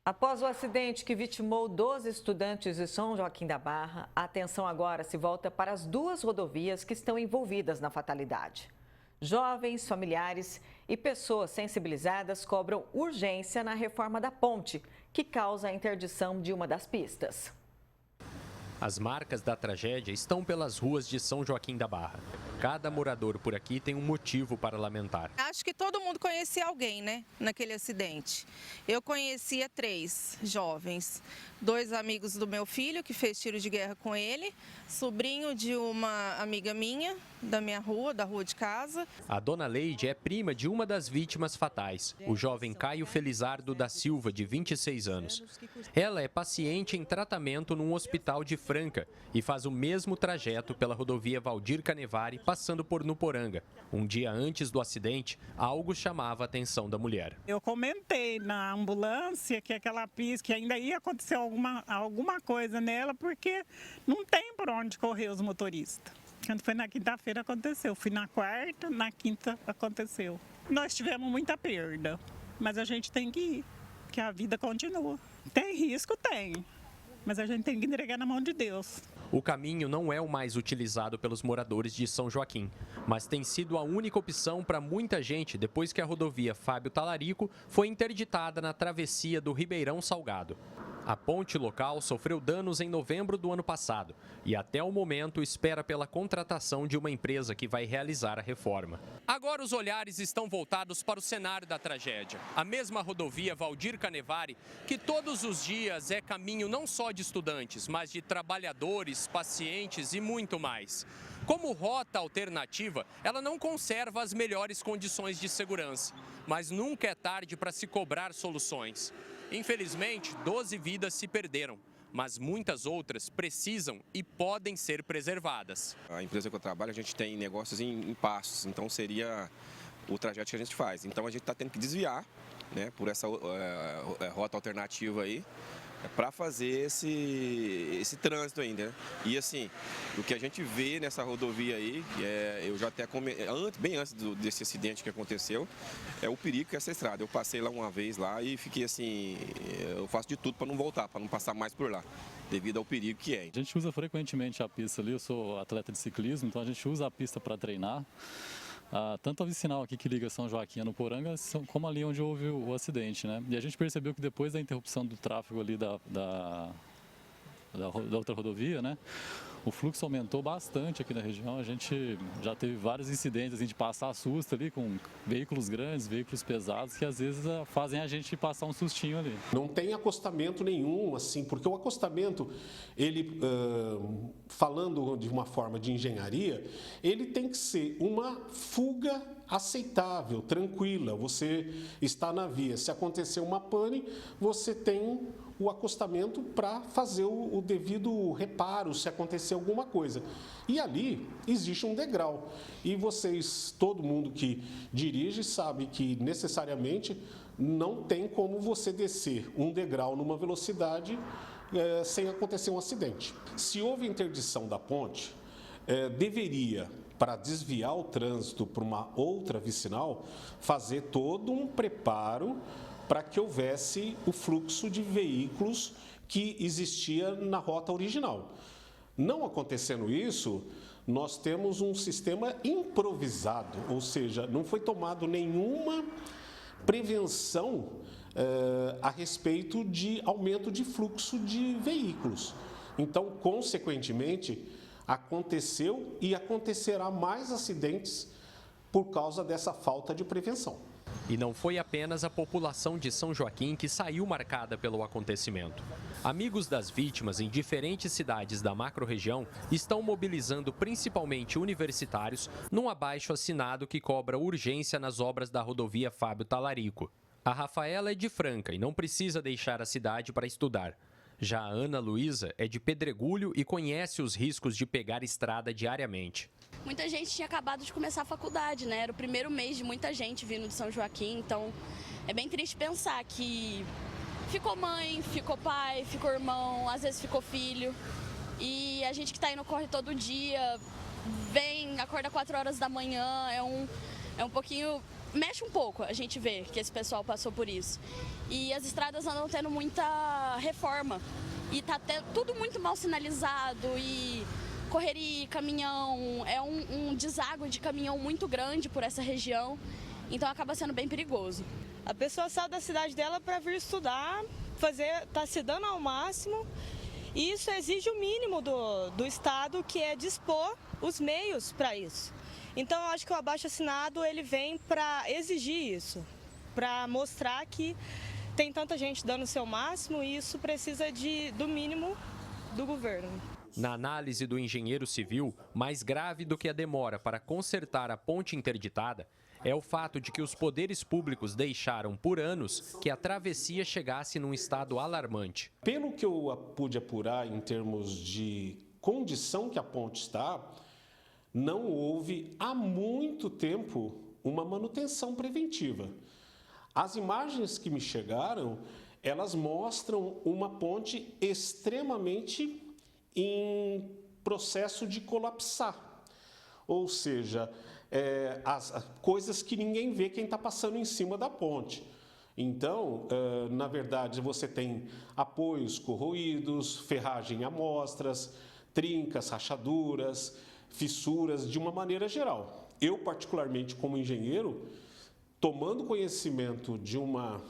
Após o acidente que vitimou 12 estudantes de São Joaquim da Barra, a atenção agora se volta para as duas rodovias que estão envolvidas na fatalidade. Jovens, familiares e pessoas sensibilizadas cobram urgência na reforma da ponte, que causa a interdição de uma das pistas. As marcas da tragédia estão pelas ruas de São Joaquim da Barra. Cada morador por aqui tem um motivo para lamentar. Acho que todo mundo conhecia alguém, né, naquele acidente. Eu conhecia 3 jovens, 2 amigos do meu filho, que fez tiro de guerra com ele, sobrinho de uma amiga minha, da minha rua, da rua de casa. A dona Leide é prima de uma das vítimas fatais, o jovem Caio Felizardo da Silva, de 26 anos. Ela é paciente em tratamento num hospital de Franca e faz o mesmo trajeto pela rodovia Valdir Canevari, passando por Nuporanga. Um dia antes do acidente, algo chamava a atenção da mulher. Eu comentei na ambulância que aquela pista, que ainda ia acontecer alguma coisa nela, porque não tem por onde correr os motoristas. Quando foi na quinta-feira aconteceu, fui na quarta, na quinta aconteceu. Nós tivemos muita perda, mas a gente tem que ir, que a vida continua. Tem risco? Tem, mas a gente tem que entregar na mão de Deus. O caminho não é o mais utilizado pelos moradores de São Joaquim, mas tem sido a única opção para muita gente depois que a rodovia Fábio Talarico foi interditada na travessia do Ribeirão Salgado. A ponte local sofreu danos em novembro do ano passado e até o momento espera pela contratação de uma empresa que vai realizar a reforma. Agora os olhares estão voltados para o cenário da tragédia. A mesma rodovia Valdir Canevari, que todos os dias é caminho não só de estudantes, mas de trabalhadores, pacientes e muito mais. Como rota alternativa, ela não conserva as melhores condições de segurança, mas nunca é tarde para se cobrar soluções. Infelizmente, 12 vidas se perderam, mas muitas outras precisam e podem ser preservadas. A empresa que eu trabalho, a gente tem negócios em passos, então seria o trajeto que a gente faz. Então a gente está tendo que desviar, né, por essa rota alternativa aí, para fazer esse trânsito ainda, né? E assim, o que a gente vê nessa rodovia aí, eu já até bem antes desse acidente que aconteceu, é o perigo que é essa estrada. Eu passei lá uma vez lá e fiquei assim, eu faço de tudo para não voltar, para não passar mais por lá, devido ao perigo que é. A gente usa frequentemente a pista ali, eu sou atleta de ciclismo, então a gente usa a pista para treinar. Tanto a vicinal aqui que liga São Joaquim a Nuporanga, como ali onde houve o acidente, né? E a gente percebeu que depois da interrupção do tráfego ali da outra rodovia, né? O fluxo aumentou bastante aqui na região. A gente já teve vários incidentes assim, de passar susto ali com veículos grandes, veículos pesados, que às vezes fazem a gente passar um sustinho ali. Não tem acostamento nenhum, assim, porque o acostamento, ele, falando de uma forma de engenharia, ele tem que ser uma fuga aceitável, tranquila. Você está na via. Se acontecer uma pane, você tem o acostamento para fazer o devido reparo, se acontecer alguma coisa. E ali existe um degrau. E vocês, todo mundo que dirige, sabe que necessariamente não tem como você descer um degrau numa velocidade sem acontecer um acidente. Se houve interdição da ponte, deveria, para desviar o trânsito para uma outra vicinal, fazer todo um preparo para que houvesse o fluxo de veículos que existia na rota original. Não acontecendo isso, nós temos um sistema improvisado, ou seja, não foi tomado nenhuma prevenção a respeito de aumento de fluxo de veículos. Então, consequentemente, aconteceu e acontecerá mais acidentes por causa dessa falta de prevenção. E não foi apenas a população de São Joaquim que saiu marcada pelo acontecimento. Amigos das vítimas em diferentes cidades da macro-região estão mobilizando principalmente universitários num abaixo-assinado que cobra urgência nas obras da rodovia Fábio Talarico. A Rafaela é de Franca e não precisa deixar a cidade para estudar. Já a Ana Luísa é de Pedregulho e conhece os riscos de pegar estrada diariamente. Muita gente tinha acabado de começar a faculdade, né? Era o primeiro mês de muita gente vindo de São Joaquim, então é bem triste pensar que ficou mãe, ficou pai, ficou irmão, às vezes ficou filho. E a gente que está indo corre todo dia, vem, acorda 4 horas da manhã, é é um pouquinho... mexe um pouco a gente vê que esse pessoal passou por isso. E as estradas andam tendo muita reforma. E tá tudo muito mal sinalizado e correria, caminhão, é um deságue de caminhão muito grande por essa região. Então acaba sendo bem perigoso. A pessoa sai da cidade dela para vir estudar, tá se dando ao máximo. E isso exige o mínimo do Estado, que é dispor os meios para isso. Então, eu acho que o abaixo-assinado ele vem para exigir isso, para mostrar que tem tanta gente dando o seu máximo e isso precisa do mínimo do governo. Na análise do engenheiro civil, mais grave do que a demora para consertar a ponte interditada é o fato de que os poderes públicos deixaram por anos que a travessia chegasse num estado alarmante. Pelo que eu pude apurar em termos de condição que a ponte está, não houve há muito tempo uma manutenção preventiva. As imagens que me chegaram, elas mostram uma ponte extremamente em processo de colapsar. Ou seja, as coisas que ninguém vê quem está passando em cima da ponte. Então, na verdade, você tem apoios corroídos, ferragem em amostras, trincas, rachaduras, fissuras, de uma maneira geral. Eu, particularmente, como engenheiro, tomando conhecimento de uma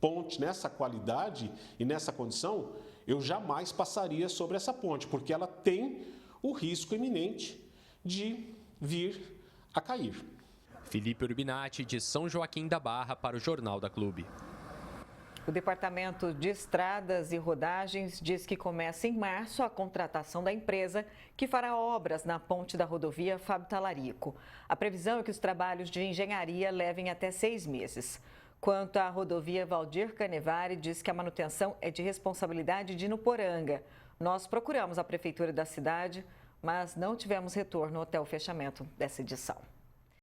ponte nessa qualidade e nessa condição, eu jamais passaria sobre essa ponte, porque ela tem o risco iminente de vir a cair. Felipe Urbinati, de São Joaquim da Barra, para o Jornal da Clube. O Departamento de Estradas e Rodagens diz que começa em março a contratação da empresa que fará obras na ponte da rodovia Fábio Talarico. A previsão é que os trabalhos de engenharia levem até 6 meses. Quanto à rodovia Valdir Canevari, diz que a manutenção é de responsabilidade de Nuporanga. Nós procuramos a prefeitura da cidade, mas não tivemos retorno até o fechamento dessa edição.